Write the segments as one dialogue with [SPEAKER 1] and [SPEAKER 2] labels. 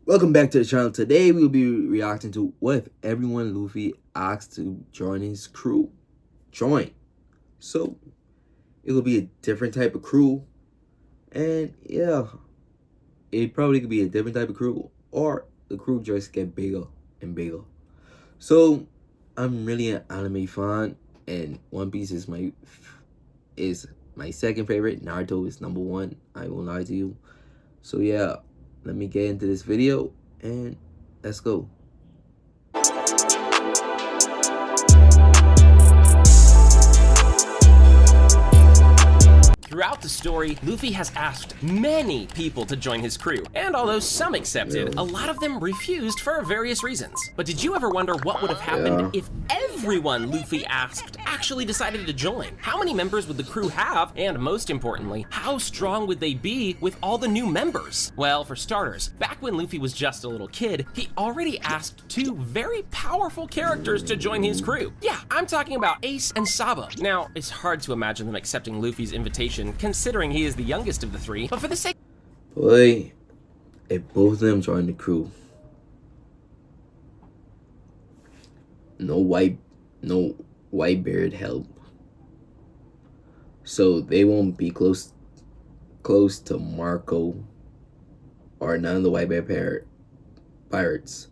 [SPEAKER 1] Welcome back to the channel. Today we'll be reacting to what if everyone Luffy asked to join his crew. So it will be a different type of crew, and yeah, it probably could be a different type of crew, or the crew just get bigger and bigger. So I'm really an anime fan, and One Piece is my second favorite. Naruto is number one. I won't lie to you. So yeah, let me get into this video and let's go.
[SPEAKER 2] Throughout the story, Luffy has asked many people to join his crew, and although some accepted, a lot of them refused for various reasons. But did you ever wonder what would have happened if everyone Luffy asked actually decided to join? How many members would the crew have, and most importantly, how strong would they be with all the new members? Well, for starters, back when Luffy was just a little kid, he already asked two very powerful characters to join his crew. Yeah, I'm talking about Ace and Sabo. Now, it's hard to imagine them accepting Luffy's invitation considering he is the youngest of the three, but for the sake—
[SPEAKER 1] Boy, if both of them join the crew, no white beard help, so they won't be close to Marco or none of the white bear pirates,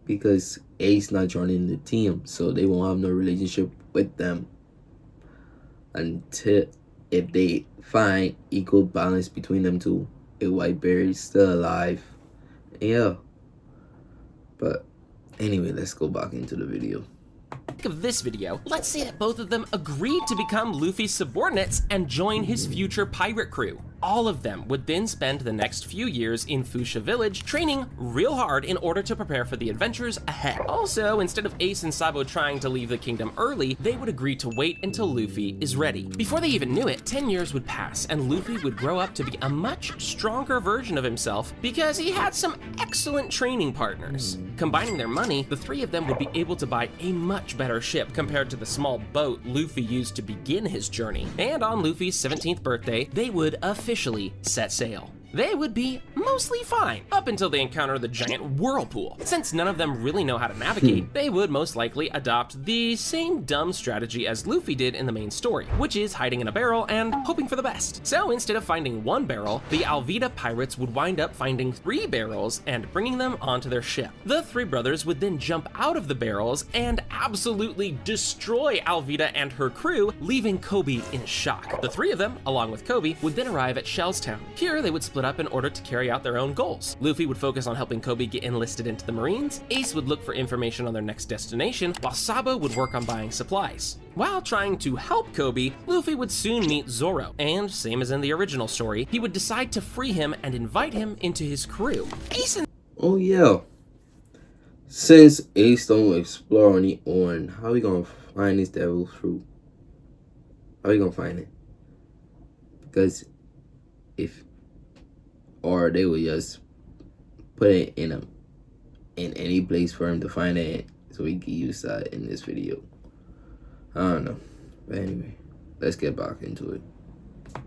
[SPEAKER 1] because Ace not joining the team, so they won't have no relationship with them until if they find equal balance between them two. If Whitebeard is still alive, yeah. But anyway, let's go back into the video.
[SPEAKER 2] Of this video, let's say that both of them agreed to become Luffy's subordinates and join his future pirate crew. All of them would then spend the next few years in Fuchsia Village training real hard in order to prepare for the adventures ahead. Also, instead of Ace and Sabo trying to leave the kingdom early, they would agree to wait until Luffy is ready. Before they even knew it, 10 years would pass and Luffy would grow up to be a much stronger version of himself because he had some excellent training partners. Combining their money, the three of them would be able to buy a much better ship compared to the small boat Luffy used to begin his journey. And on Luffy's 17th birthday, they would officially set sail. They would be mostly fine up until they encounter the giant whirlpool. Since none of them really know how to navigate, they would most likely adopt the same dumb strategy as Luffy did in the main story, which is hiding in a barrel and hoping for the best. So instead of finding one barrel, the Alvida pirates would wind up finding 3 barrels and bringing them onto their ship. The 3 brothers would then jump out of the barrels and absolutely destroy Alvida and her crew, leaving Kobe in shock. The 3 of them, along with Kobe, would then arrive at Shellstown. Here they would split up in order to carry out their own goals. Luffy would focus on helping Kobe get enlisted into the Marines, Ace would look for information on their next destination, while Sabo would work on buying supplies. While trying to help Kobe, Luffy would soon meet Zoro, and same as in the original story, he would decide to free him and invite him into his crew. Ace and—
[SPEAKER 1] Oh yeah, since Ace don't explore on his own, how we gonna find this devil fruit? How we gonna find it? Because or they would just put it in any place for him to find it, so we can use that in this video. I don't know, but anyway, let's get back into it.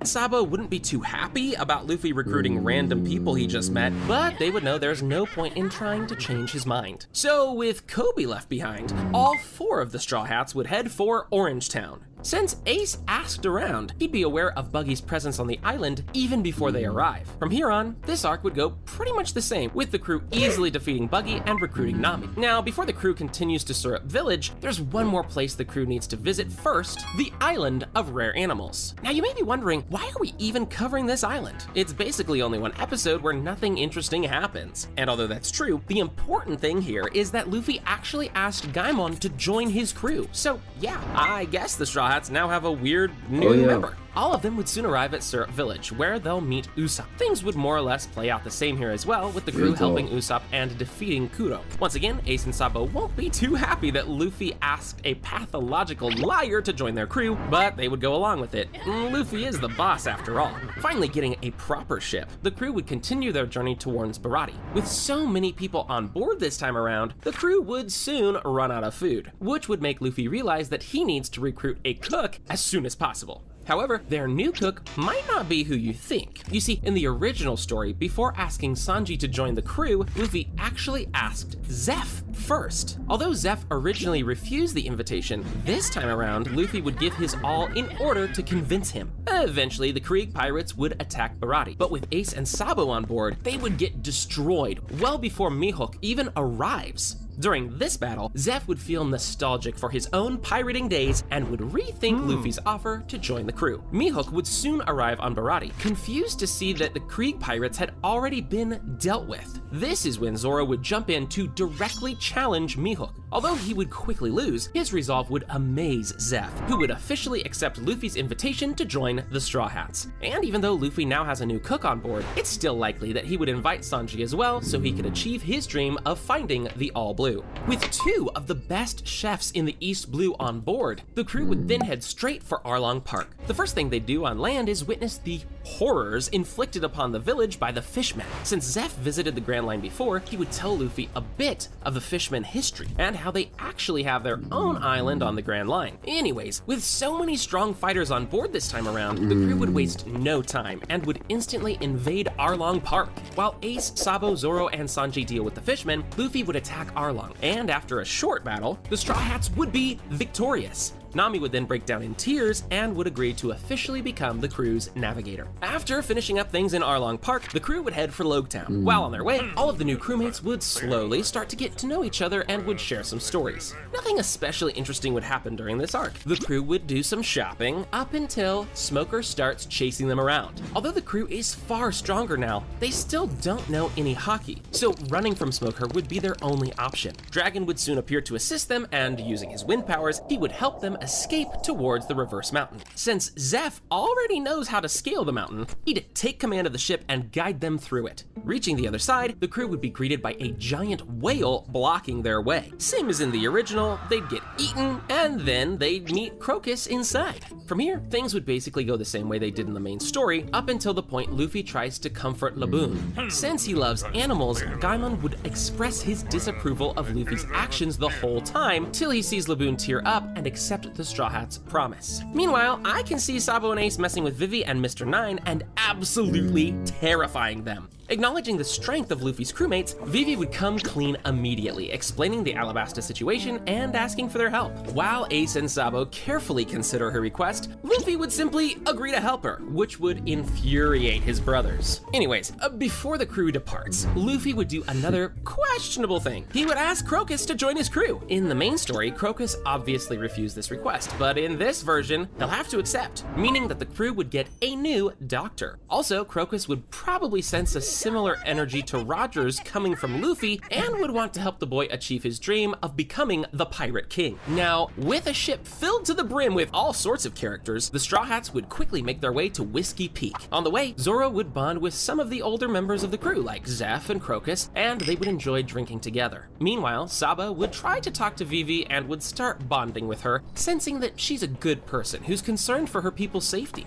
[SPEAKER 2] Sabo wouldn't be too happy about Luffy recruiting random people he just met, but they would know there's no point in trying to change his mind. So with Kobe left behind, all 4 of the Straw Hats would head for Orange Town. Since Ace asked around, he'd be aware of Buggy's presence on the island even before they arrive. From here on, this arc would go pretty much the same, with the crew easily defeating Buggy and recruiting Nami. Now, before the crew continues to Syrup Village, there's one more place the crew needs to visit first, the Island of Rare Animals. Now, you may be wondering, why are we even covering this island? It's basically only one episode where nothing interesting happens. And although that's true, the important thing here is that Luffy actually asked Gaimon to join his crew. So yeah, I guess the Straw Hats now have a weird new member. All of them would soon arrive at Syrup Village, where they'll meet Usopp. Things would more or less play out the same here as well, with the crew helping Usopp and defeating Kuro. Once again, Ace and Sabo won't be too happy that Luffy asked a pathological liar to join their crew, but they would go along with it. Luffy is the boss after all. Finally getting a proper ship, the crew would continue their journey towards Barati. With so many people on board this time around, the crew would soon run out of food, which would make Luffy realize that he needs to recruit a cook as soon as possible. However, their new cook might not be who you think. You see, in the original story, before asking Sanji to join the crew, Luffy actually asked Zeph first. Although Zeph originally refused the invitation, this time around, Luffy would give his all in order to convince him. Eventually, the Krieg pirates would attack Baratie, but with Ace and Sabo on board, they would get destroyed well before Mihawk even arrives. During this battle, Zeph would feel nostalgic for his own pirating days and would rethink Luffy's offer to join the crew. Mihawk would soon arrive on Baratie, confused to see that the Krieg pirates had already been dealt with. This is when Zoro would jump in to directly challenge Mihawk. Although he would quickly lose, his resolve would amaze Zeph, who would officially accept Luffy's invitation to join the Straw Hats. And even though Luffy now has a new cook on board, it's still likely that he would invite Sanji as well so he could achieve his dream of finding the All Blue. With two of the best chefs in the East Blue on board, the crew would then head straight for Arlong Park. The first thing they do on land is witness the horrors inflicted upon the village by the fishmen. Since Zeph visited the Grand Line before, he would tell Luffy a bit of the fishmen history and how they actually have their own island on the Grand Line. Anyways, with so many strong fighters on board this time around, the crew would waste no time and would instantly invade Arlong Park. While Ace, Sabo, Zoro, and Sanji deal with the fishmen, Luffy would attack Arlong, and after a short battle, the Straw Hats would be victorious. Nami would then break down in tears and would agree to officially become the crew's navigator. After finishing up things in Arlong Park, the crew would head for Logtown. While on their way, all of the new crewmates would slowly start to get to know each other and would share some stories. Nothing especially interesting would happen during this arc. The crew would do some shopping up until Smoker starts chasing them around. Although the crew is far stronger now, they still don't know any hockey, so running from Smoker would be their only option. Dragon would soon appear to assist them, and using his wind powers, he would help them escape towards the reverse mountain. Since Zeph already knows how to scale the mountain, he'd take command of the ship and guide them through it. Reaching the other side, the crew would be greeted by a giant whale blocking their way. Same as in the original, they'd get eaten, and then they'd meet Crocus inside. From here, things would basically go the same way they did in the main story, up until the point Luffy tries to comfort Laboon. Since he loves animals, Gaimon would express his disapproval of Luffy's actions the whole time, till he sees Laboon tear up and accept the Straw Hats' promise. Meanwhile, I can see Sabo and Ace messing with Vivi and Mr. Nine and absolutely terrifying them. Acknowledging the strength of Luffy's crewmates, Vivi would come clean immediately, explaining the Alabasta situation and asking for their help. While Ace and Sabo carefully consider her request, Luffy would simply agree to help her, which would infuriate his brothers. Anyways, before the crew departs, Luffy would do another questionable thing. He would ask Crocus to join his crew. In the main story, Crocus obviously refused this request, but in this version, he'll have to accept, meaning that the crew would get a new doctor. Also, Crocus would probably sense a similar energy to Roger's coming from Luffy and would want to help the boy achieve his dream of becoming the Pirate King. Now, with a ship filled to the brim with all sorts of characters, the Straw Hats would quickly make their way to Whiskey Peak. On the way, Zoro would bond with some of the older members of the crew like Zeph and Crocus, and they would enjoy drinking together. Meanwhile, Sabo would try to talk to Vivi and would start bonding with her, sensing that she's a good person who's concerned for her people's safety.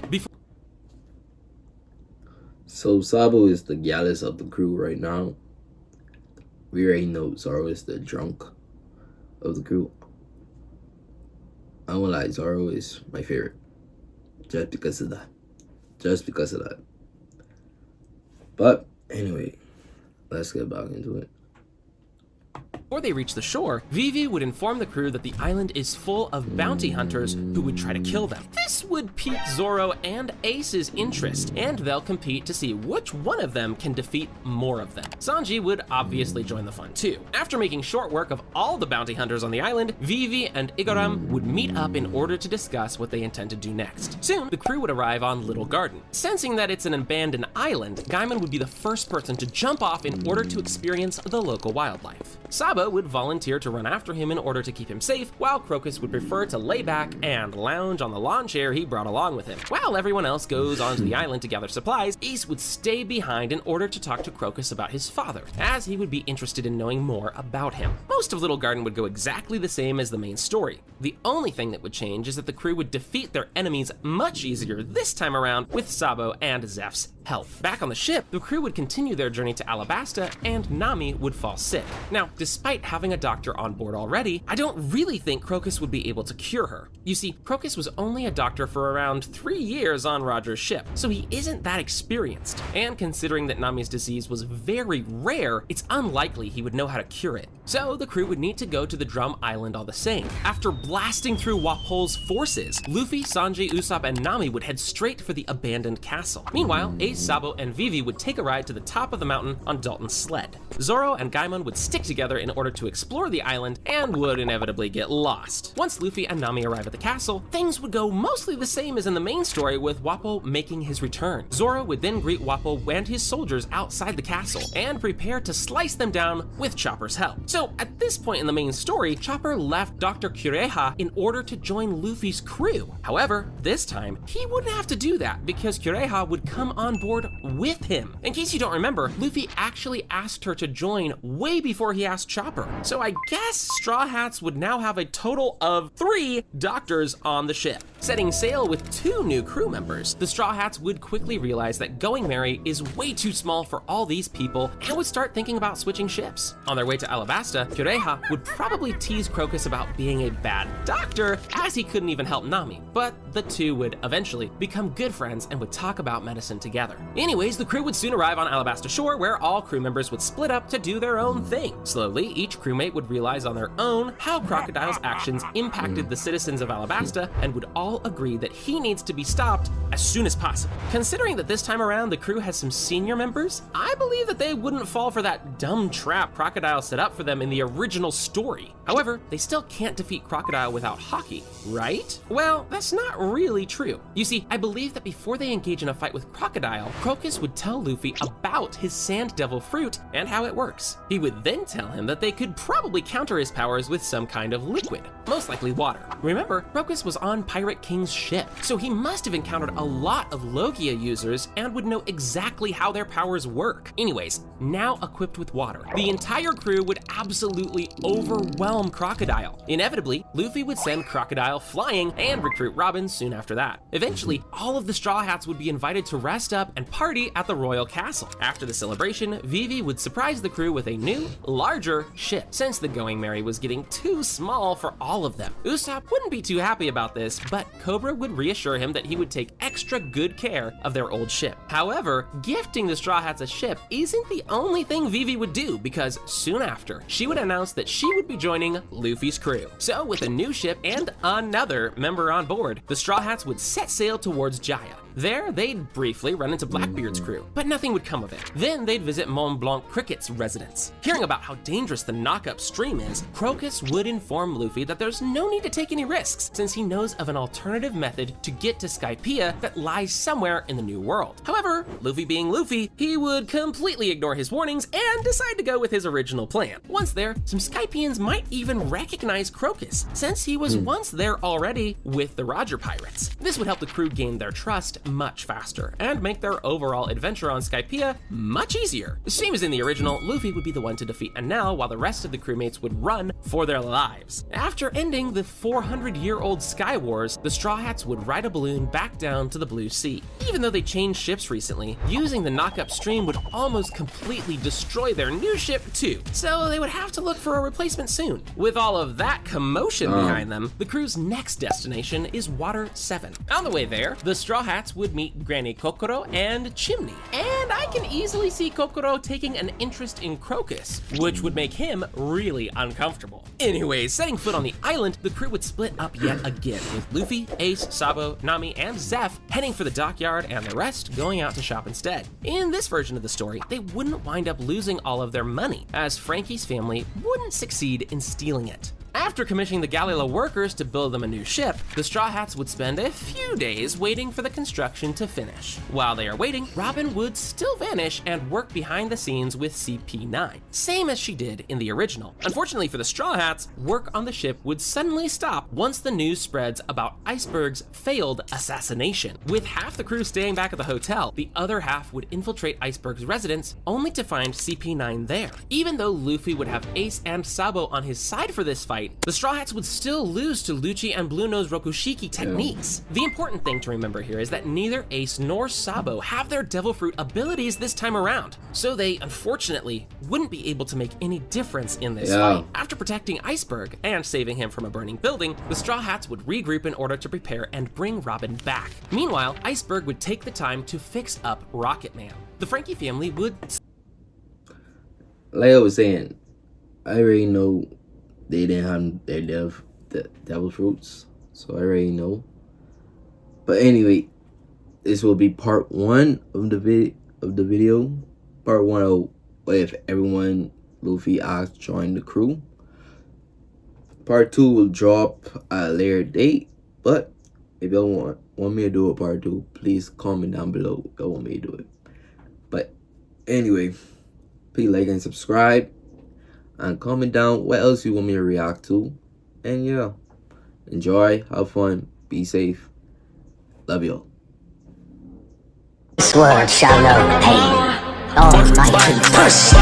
[SPEAKER 1] So Sabo is the Gallus of the crew right now. We already know Zoro is the drunk of the crew. I won't lie, Zoro is my favorite. Just because of that. Just because of that. But anyway, let's get back into it.
[SPEAKER 2] Before they reach the shore, Vivi would inform the crew that the island is full of bounty hunters who would try to kill them. This would pique Zoro and Ace's interest, and they'll compete to see which one of them can defeat more of them. Sanji would obviously join the fun too. After making short work of all the bounty hunters on the island, Vivi and Igaram would meet up in order to discuss what they intend to do next. Soon, the crew would arrive on Little Garden. Sensing that it's an abandoned island, Gaimon would be the first person to jump off in order to experience the local wildlife. Sabo would volunteer to run after him in order to keep him safe, while Crocus would prefer to lay back and lounge on the lawn chair he brought along with him. While everyone else goes onto the island to gather supplies, Ace would stay behind in order to talk to Crocus about his father, as he would be interested in knowing more about him. Most of Little Garden would go exactly the same as the main story. The only thing that would change is that the crew would defeat their enemies much easier this time around with Sabo and Zeph's help. Back on the ship, the crew would continue their journey to Alabasta, and Nami would fall sick. Now, despite having a doctor on board already, I don't really think Crocus would be able to cure her. You see, Crocus was only a doctor for around 3 years on Roger's ship, so he isn't that experienced. And considering that Nami's disease was very rare, it's unlikely he would know how to cure it. So the crew would need to go to the Drum Island all the same. After blasting through Wapol's forces, Luffy, Sanji, Usopp, and Nami would head straight for the abandoned castle. Meanwhile, Ace, Sabo, and Vivi would take a ride to the top of the mountain on Dalton's sled. Zoro and Gaimon would stick together in order to explore the island and would inevitably get lost. Once Luffy and Nami arrive at the castle, things would go mostly the same as in the main story, with Wapol making his return. Zoro would then greet Wapol and his soldiers outside the castle and prepare to slice them down with Chopper's help. So at this point in the main story, Chopper left Dr. Kureha in order to join Luffy's crew. However, this time, he wouldn't have to do that because Kureha would come on board with him. In case you don't remember, Luffy actually asked her to join way before he asked Chopper. So I guess Straw Hats would now have a total of 3 doctors on the ship. Setting sail with 2 new crew members, the Straw Hats would quickly realize that Going Merry is way too small for all these people and would start thinking about switching ships. On their way to Alabasta, Kureha would probably tease Crocus about being a bad doctor, as he couldn't even help Nami, but the two would eventually become good friends and would talk about medicine together. Anyways, the crew would soon arrive on Alabasta Shore, where all crew members would split up to do their own thing. Slowly, each crewmate would realize on their own how Crocodile's actions impacted the citizens of Alabasta and would all agree that he needs to be stopped as soon as possible. Considering that this time around the crew has some senior members, I believe that they wouldn't fall for that dumb trap Crocodile set up for them in the original story. However, they still can't defeat Crocodile without Haki, right? Well, that's not really true. You see, I believe that before they engage in a fight with Crocodile, Crocus would tell Luffy about his Sand Devil fruit and how it works. He would then tell him that they could probably counter his powers with some kind of liquid, most likely water. Remember, Crocus was on Pirate King's ship, so he must have encountered a lot of Logia users and would know exactly how their powers work. Anyways, now equipped with water, the entire crew would absolutely overwhelm Crocodile. Inevitably, Luffy would send Crocodile flying and recruit Robin soon after that. Eventually, all of the Straw Hats would be invited to rest up and party at the royal castle. After the celebration, Vivi would surprise the crew with a new, larger ship, since the Going Merry was getting too small for all of them. Usopp wouldn't be too happy about this, but Cobra would reassure him that he would take extra good care of their old ship. However, gifting the Straw Hats a ship isn't the only thing Vivi would do, because soon after, she would announce that she would be joining Luffy's crew. So with a new ship and another member on board, the Straw Hats would set sail towards Jaya. There, they'd briefly run into Blackbeard's crew, but nothing would come of it. Then they'd visit Mont Blanc Cricket's residence. Hearing about how dangerous the knock-up stream is, Crocus would inform Luffy that there's no need to take any risks, since he knows of an alternative method to get to Skypiea that lies somewhere in the New World. However, Luffy being Luffy, he would completely ignore his warnings and decide to go with his original plan. Once there, some Skypieans might even recognize Crocus, since he was once there already with the Roger Pirates. This would help the crew gain their trust much faster and make their overall adventure on Skypiea much easier. Same as in the original, Luffy would be the one to defeat Enel while the rest of the crewmates would run for their lives. After ending the 400-year-old Sky Wars, the Straw Hats would ride a balloon back down to the Blue Sea. Even though they changed ships recently, using the knock-up stream would almost completely destroy their new ship too, so they would have to look for a replacement soon. With all of that commotion behind them, the crew's next destination is Water 7. On the way there, the Straw Hats would meet Granny Kokoro and Chimney, and I can easily see Kokoro taking an interest in Crocus, which would make him really uncomfortable. Anyways, setting foot on the island, the crew would split up yet again, with Luffy, Ace, Sabo, Nami, and Zeph heading for the dockyard and the rest going out to shop instead. In this version of the story, they wouldn't wind up losing all of their money, as Frankie's family wouldn't succeed in stealing it. After commissioning the Galila workers to build them a new ship, the Straw Hats would spend a few days waiting for the construction to finish. While they are waiting, Robin would still vanish and work behind the scenes with CP9, same as she did in the original. Unfortunately for the Straw Hats, work on the ship would suddenly stop once the news spreads about Iceberg's failed assassination. With half the crew staying back at the hotel, the other half would infiltrate Iceberg's residence, only to find CP9 there. Even though Luffy would have Ace and Sabo on his side for this fight, fight, the Straw Hats would still lose to Lucci and Blue Nose Rokushiki techniques. The important thing to remember here is that neither Ace nor Sabo have their Devil Fruit abilities this time around, so they unfortunately wouldn't be able to make any difference in this fight. After protecting Iceberg and saving him from a burning building, the Straw Hats would regroup in order to prepare and bring Robin back. Meanwhile, Iceberg would take the time to fix up Rocket Man. The Frankie family would...
[SPEAKER 1] Like I was saying, I already know they didn't have their devil fruits, so I already know. But anyway, this will be part 1 of the video. Part 1 of if everyone Luffy asked join the crew. Part 2 will drop at a later date, but if y'all want me to do a part 2, please comment down below if y'all want me to do it. But anyway, please like and subscribe, and comment down what else you want me to react to. And yeah, enjoy, have fun, be safe. Love y'all.
[SPEAKER 3] This world shall know pain. Almighty push.